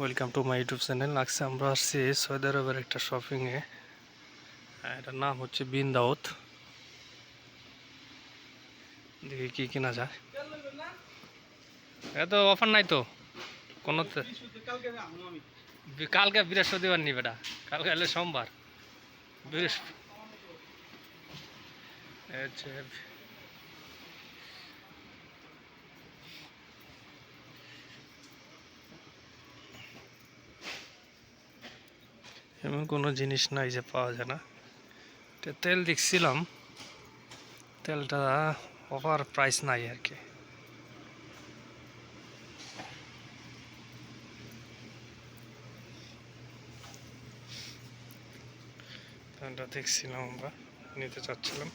Welcome to my YouTube channel. আজকে আমরা আসছি সৌদি আরবের একটা শপিংয়ে। এটার নাম হচ্ছে বিন দাউদ। দেখি কি কেনা যায়। এত অফার নাই তো কোনো। কালকে বৃহস্পতিবার নি বেটা, কালকে হলে সোমবার। এমন কোনো জিনিস নাই যে পাওয়া যায় না। তেল দেখছিলাম, তেলটা অফার প্রাইস নাই আর কি। তেলটা দেখছিলাম, আমরা নিতে চাচ্ছিলাম।